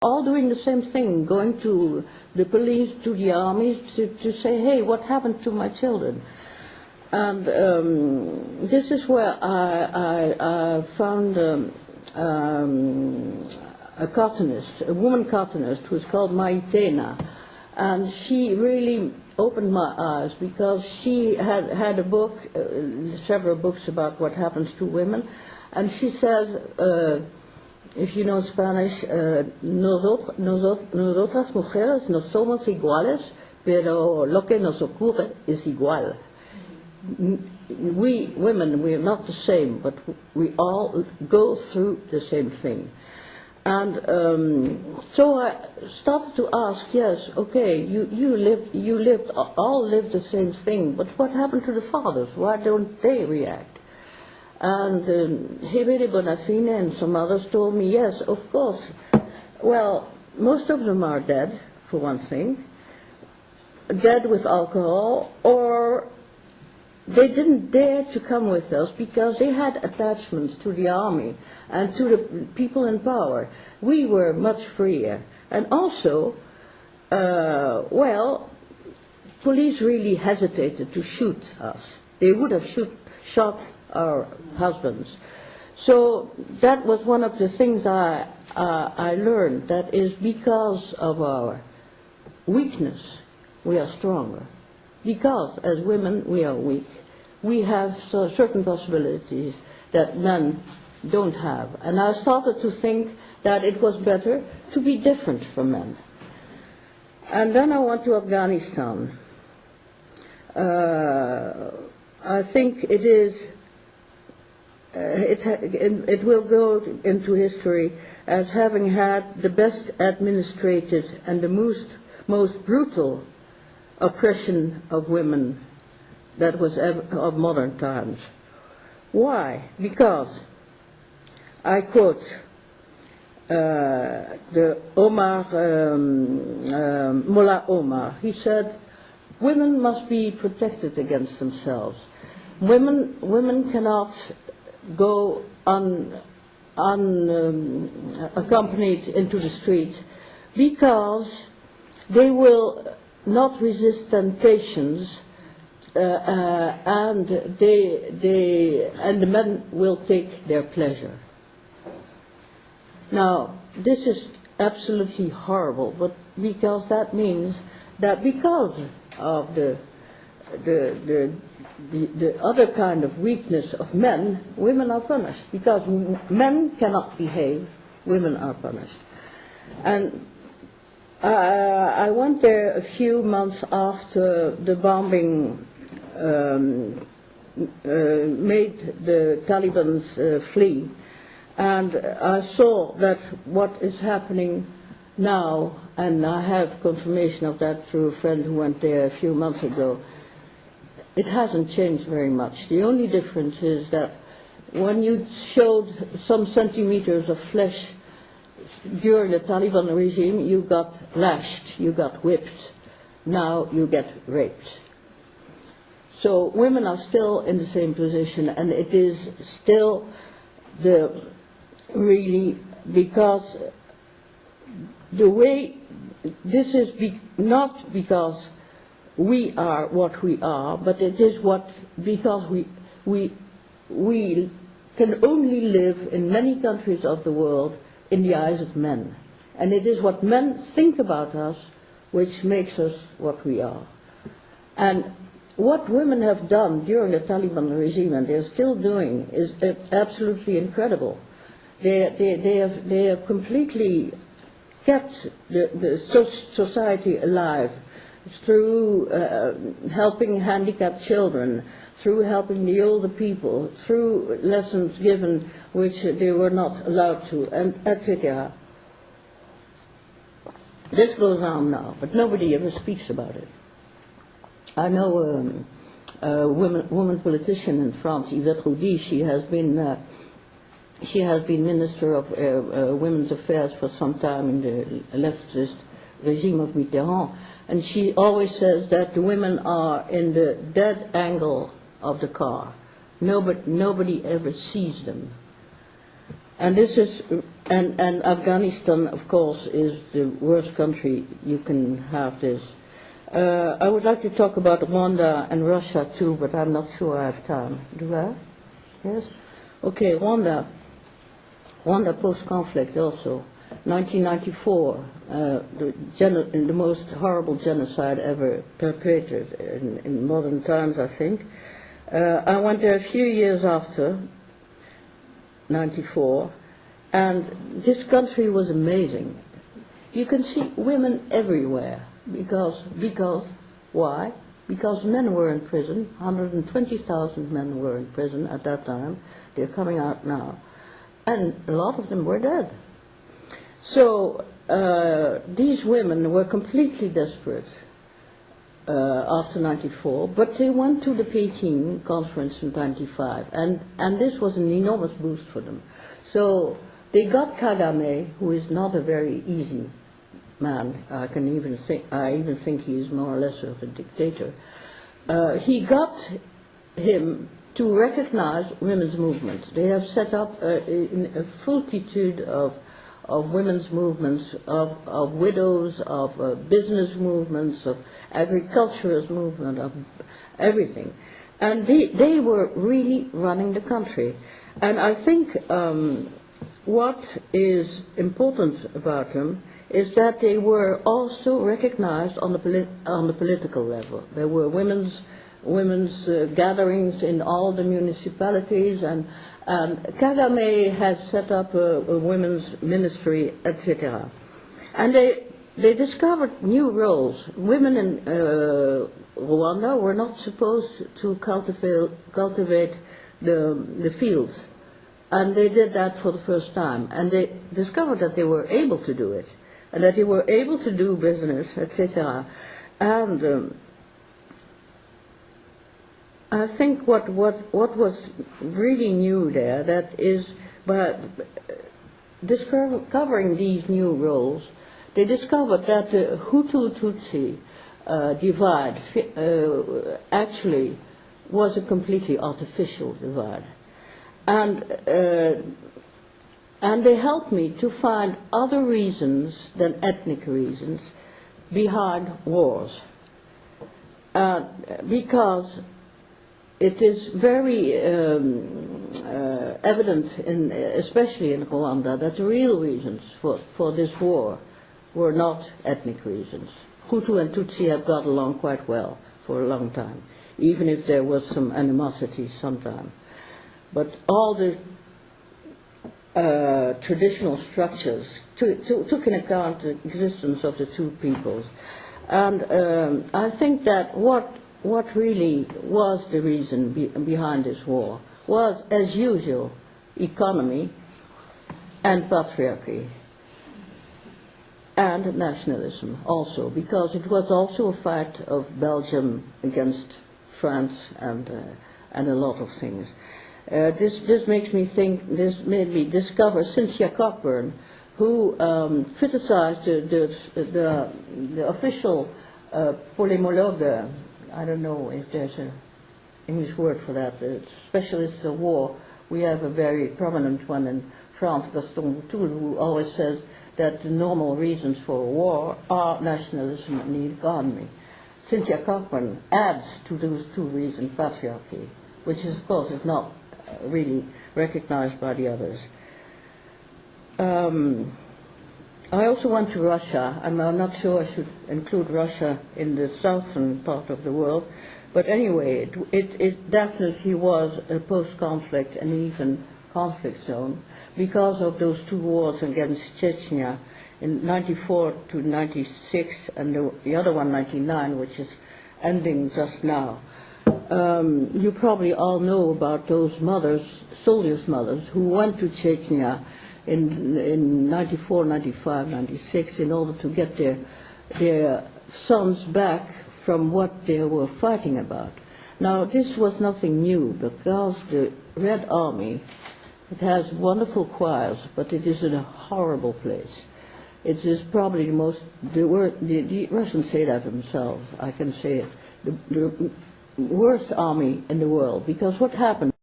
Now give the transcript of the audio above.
all doing the same thing, going to the police, to the army, to say, hey, what happened to my children? And this is where I found a cartoonist, a woman cartoonist, who's called Maitena. And she really opened my eyes, because she had a book, several books about what happens to women. And she says, if you know Spanish, nosotras mujeres no somos iguales, pero lo que nos ocurre es igual. We women, we are not the same, but we all go through the same thing. And so I started to ask, yes, okay, you all lived the same thing, but what happened to the fathers? Why don't they react? And Hebede Bonafine and some others told me, yes, of course. Well, most of them are dead, for one thing, dead with alcohol, or they didn't dare to come with us because they had attachments to the army and to the people in power. We were much freer. And also, well, police really hesitated to shoot us. They would have shot our husbands. So that was one of the things I learned, that is because of our weakness, we are stronger. Because as women we are weak. We have certain possibilities that men don't have. And I started to think that it was better to be different from men. And then I went to Afghanistan. I think it is, it will go into history as having had the best administrated and the most brutal oppression of women that was ever of modern times. Why? Because, I quote the Mullah Omar. He said, women must be protected against themselves. Women cannot go unaccompanied into the street because they will not resist temptations, and the men will take their pleasure. Now, this is absolutely horrible, but because that means that because of the other kind of weakness of men, women are punished. Because men cannot behave, women are punished. And I went there a few months after the bombing made the Taliban's flee, and I saw that what is happening now, and I have confirmation of that through a friend who went there a few months ago, it hasn't changed very much. The only difference is that when you showed some centimeters of flesh during the Taliban regime, you got lashed, you got whipped. Now you get raped. So women are still in the same position, and it is still really because the way this is not because we are what we are, but it is because we can only live in many countries of the world in the eyes of men. And it is what men think about us which makes us what we are. And what women have done during the Taliban regime, and they're still doing, is absolutely incredible. They have completely kept the society alive through helping handicapped children, through helping the older people, through lessons given which they were not allowed to, and etc. This goes on now, but nobody ever speaks about it. I know a woman politician in France, Yvette Roudy. She has been Minister of Women's Affairs for some time in the leftist regime of Mitterrand, and she always says that the women are in the dead angle of the car. Nobody ever sees them. And this is, and Afghanistan, of course, is the worst country you can have this. I would like to talk about Rwanda and Russia too, but I'm not sure I have time. Do I? Yes? Okay, Rwanda. Rwanda post-conflict also. 1994, the most horrible genocide ever perpetrated in modern times, I think. I went there a few years after, 94, and this country was amazing. You can see women everywhere, because why? Because men were in prison, 120,000 men were in prison at that time, they're coming out now, and a lot of them were dead. So these women were completely desperate after 94, but they went to the Peking conference in 95, and this was an enormous boost for them. So they got Kagame, who is not a very easy man. I even think he is more or less of a dictator. He got him to recognize women's movements. They have set up a multitude of women's movements, of widows, of business movements, of agriculturist movement, of everything. And they were really running the country. And I think what is important about them is that they were also recognized on the political level. There were women's gatherings in all the municipalities, and Kagame has set up a women's ministry, etc. And they discovered new roles. Women in Rwanda were not supposed to cultivate the fields, and they did that for the first time. And they discovered that they were able to do it, and that they were able to do business, etc. And I think what was really new there, that is, by discovering these new roles, they discovered that the Hutu-Tutsi divide actually was a completely artificial divide. And they helped me to find other reasons than ethnic reasons behind wars. Because it is very evident, especially in Rwanda, that the real reasons for this war were not ethnic reasons. Hutu and Tutsi have got along quite well for a long time, even if there was some animosity sometime. But all the traditional structures took into account the existence of the two peoples. And I think that what really was the reason behind this war was, as usual, economy and patriarchy and nationalism also, because it was also a fight of Belgium against France and a lot of things. This makes me think, this made me discover Cynthia Cockburn, who criticized the official polémologue. I don't know if there's an English word for that, specialist of war. We have a very prominent one in France, Gaston Boutoul, who always says that the normal reasons for a war are nationalism and the economy. Cynthia Cockburn adds to those two reasons patriarchy, which is, of course, is not really recognized by the others. I also went to Russia, and I'm not sure I should include Russia in the southern part of the world, but anyway, it definitely was a post-conflict and even conflict zone because of those two wars against Chechnya in 94 to 96, and the other one 99, which is ending just now. You probably all know about those mothers, soldiers' mothers, who went to Chechnya in 94, 95, 96 in order to get their sons back from what they were fighting about. Now, this was nothing new, because the Red Army, it has wonderful choirs, but it is in a horrible place. It is probably the Russians say that themselves, I can say it, the worst army in the world, because what happened